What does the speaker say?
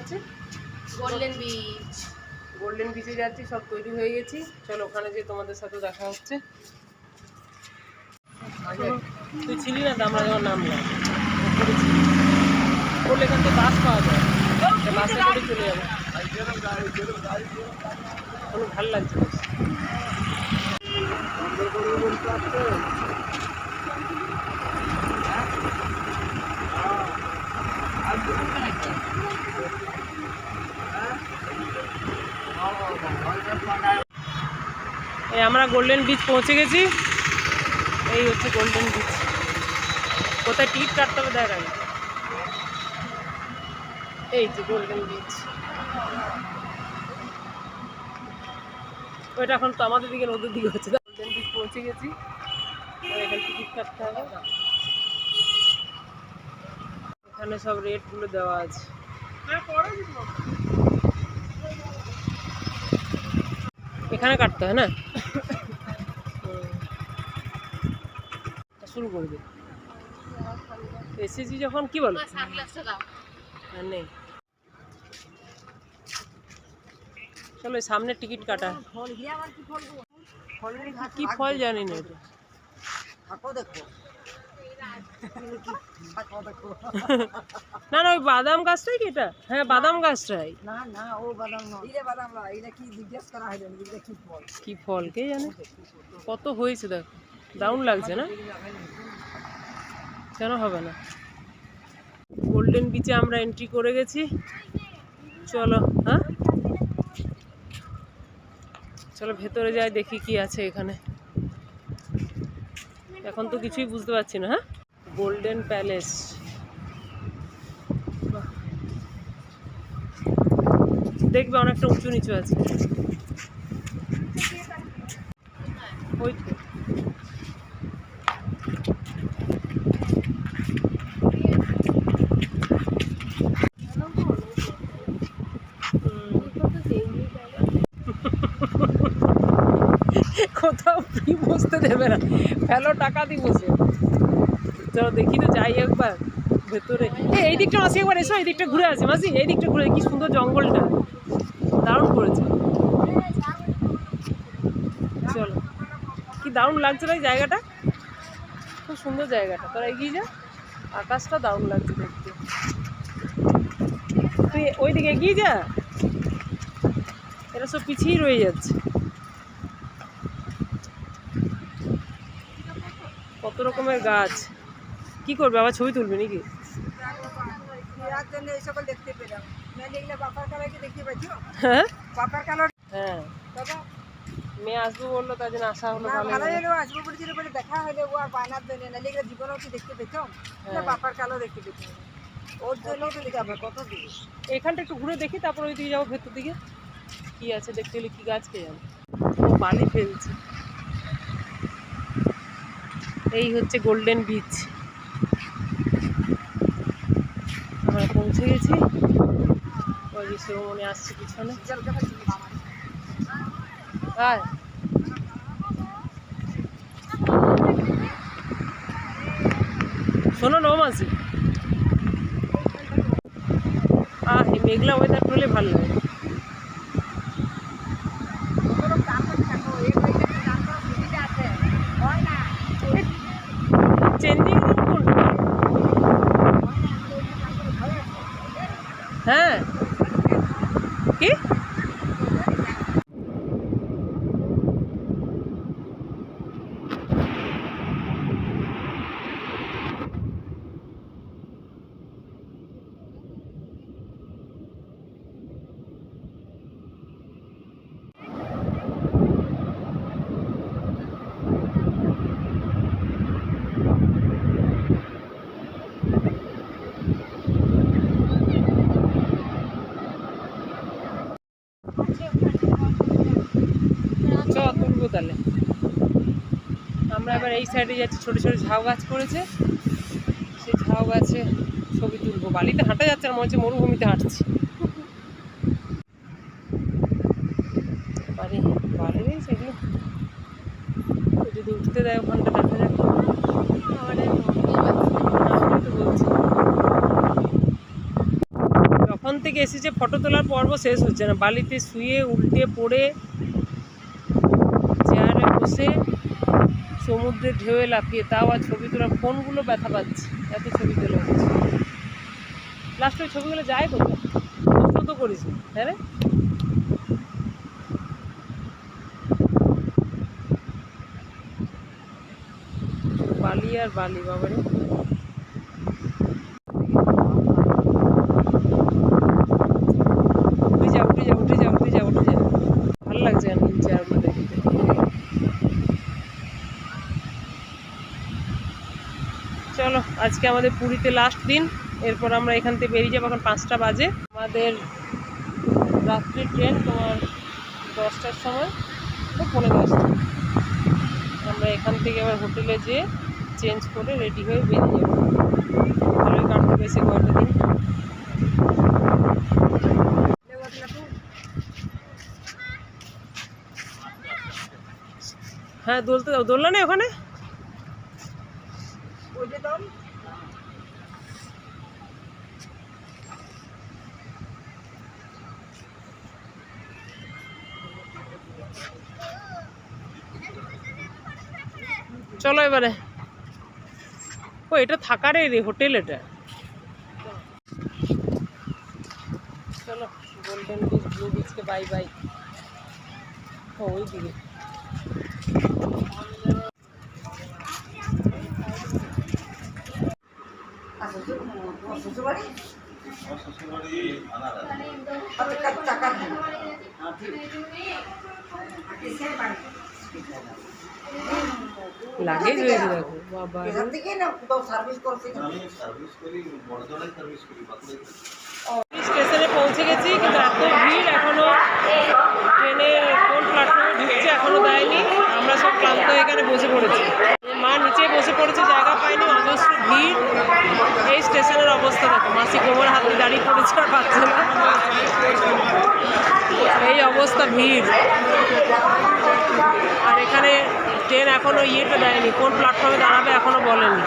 যাচ্ছি? Golden beach. Golden বিচে যাচ্ছি, সব তৈরি হয়ে গেছি। চলো ওখানে যেয়ে তোমাদের সাথে দেখা হচ্ছে। তুই ছিলি না তো, আমরা যখন নামলাম ওপরে ছিলি, বললে এখান থেকে বাস পাওয়া যায়, বাসে করে চলে যাবো। কোনো ভালো লাগছে না। এই আমরা গোল্ডেন বিচ পৌঁছে গেছি। এই হচ্ছে গোল্ডেন বিচ। কোথায় টিকিট কাটতে হবে দেখ আগে। এই যে গোল্ডেন বিচ, ওইটা এখন তো আমাদের দিকে নদীর দিকে হচ্ছে। গোল্ডেন বিচ পৌঁছে গেছি, এখানে টিকিট কাটতে হবে। এখানে সব রেটগুলো দেওয়া আছে। এখানে কাটতে হয় না? শুরু করবে এসেছি যখন, কি বলো? হ্যাঁ নেই, চলো সামনে টিকিট কাটা। কি ফল জানি না এটা। না না, ওই বাদাম গাছটাই কি এটা? হ্যাঁ বাদাম গাছটাই। না না, ও বাদাম না, এটা বাদাম না, এটা কি জিজ্ঞেস করা হয় না, এটা কি ফল? কি ফল কে জানে, কত হয়েছে দেখো, দারুণ লাগছে না? কেন হবে না? গোল্ডেন বিচে আমরা এন্ট্রি করে গেছি। চলো, হ্যাঁ চলো ভেতরে যাই, দেখি কি আছে এখানে। এখন তো কিছুই বুঝতে পারছি না। হ্যাঁ, গোল্ডেন প্যালেস, দেখবে অনেকটা উঁচু নিচু আছে। ওই তো কোথাও ফ্রি বসতে দেবে না, ফেলো টাকা দিয়ে বসে। চলো দেখি তো, যাই একবার ভেতরে। এই দিকটা মাসি একবার এসো, এই দিকটা ঘুরে আসি মাসি, এই দিকটা ঘুরে। কি সুন্দর জঙ্গলটা, দারুণ করেছে। চলো, কি দারুণ লাগছে না এই জায়গাটা, খুব সুন্দর জায়গাটা। তোরা এগিয়ে যা, আকাশটা দারুণ লাগছে দেখতে। তুই ওই দিকে এগিয়ে যা, এরা সব পিছিয়ে রয়ে যাচ্ছে। কত রকমের গাছ। কি করবে, আবার ছবি তুলবে নাকি? হ্যাঁ হ্যাঁ, মেয়ে আসবো বললো, তার জন্য আসা হলো। আসবো বলেছিল বলে দেখা হলে ও আর বায়নার জন্য না, এগুলো জীবনেও কি দেখতে পেতাম? বাপার কালো দেখতে পেতাম, ওর জন্য তো যাবে কত দিকে। এখানটা একটু ঘুরে দেখি, তারপর ওই দিকে যাবো ভেতর দিকে। কি আছে দেখতে হলে, কি গাছ কে জানে। ও বালি ফেলছে। এই হচ্ছে গোল্ডেন বিচ, আমরা পৌঁছে গেছি। ওই যে শিবমণি আসছে পিছনে। হ্যাঁ, শোনো না মাসি, এই মেঘলা ওয়েদার হলে ভালো লাগে। চেঞ্জিং রুম কোনটা? হ্যাঁ, কি তুলবো তাহলে। আমরা এবার এই সাইডে যাচ্ছি, ছোট ছোট ঝাউ গাছ করেছে, সেই ঝাউ গাছে ছবি তুলবো। বালিতে হাঁটা যাচ্ছে না, মনে হচ্ছে মরুভূমিতে হাঁটছি। বালি বালি নেই সেগুলো, যদি উঠতে দেয় ওখানটা দেখা যাক। বলছি যখন থেকে থেকে এসেছে, ফটো তোলার পর্ব শেষ হচ্ছে না। বালিতে শুয়ে উল্টে পড়ে চেয়ারে বসে সমুদ্রের ঢেউয়ে লাফিয়ে, তাও আর ছবি তোলা, ফোনগুলো ব্যথা পাচ্ছে, এত ছবি তোলা হচ্ছে। লাস্টে ওই ছবিগুলো যায় কোথায়? কষ্ট তো করিস, হ্যাঁ রে। বালি আর বালি, বাবারে। উঠে যা উঠে যা উঠে যা উঠে যা উঠে যা, ভালো লাগছে না চেয়ারগুলো দেখতে। চলো, আজকে আমাদের পুরীতে লাস্ট দিন, এরপর আমরা এখান থেকে বেরিয়ে যাবো। এখন 5টা বাজে। আমাদের রাত্রির ট্রেন তোমার 10টার সময়, তো 10:45। আমরা এখান থেকে আবার হোটেলে যেয়ে চেঞ্জ করে রেডি হয়ে বেরিয়ে যাবো। ভালোই কাটতে পেয়েছে কয়েকটা দিন। হ্যাঁ, দোলতে দাও, দোলনা নেই ওখানে। চলো এবারে। ও, এটা থাকার রে হোটেল এটা। চলো, গোল্ডেন বিচ, ব্লু বিচকে বাই বাই। ও, ওই দিকে। লাগেজ হয়েছে দেখো বাবা। স্টেশনে পৌঁছে গেছি, কিন্তু এত ভিড়, এখনো ট্রেনে কোন প্ল্যাটফর্মে ঢুকছে এখনো দেয়নি। আমরা সব ক্লান্ত হয়ে এখানে বসে পড়েছি। মা নিচে বসে পড়েছে, জায়গা পায়নি, অজস্র ভিড়। এই স্টেশনের অবস্থা দেখো, মাসি কোমর হাতে দাঁড়িয়ে পড়েছে আর পাচ্ছে না, এই অবস্থা, ভিড়। আর এখানে ট্রেন এখনো ইয়েটা দেয়নি, কোন প্ল্যাটফর্মে দাঁড়াবে এখনো বলেনি।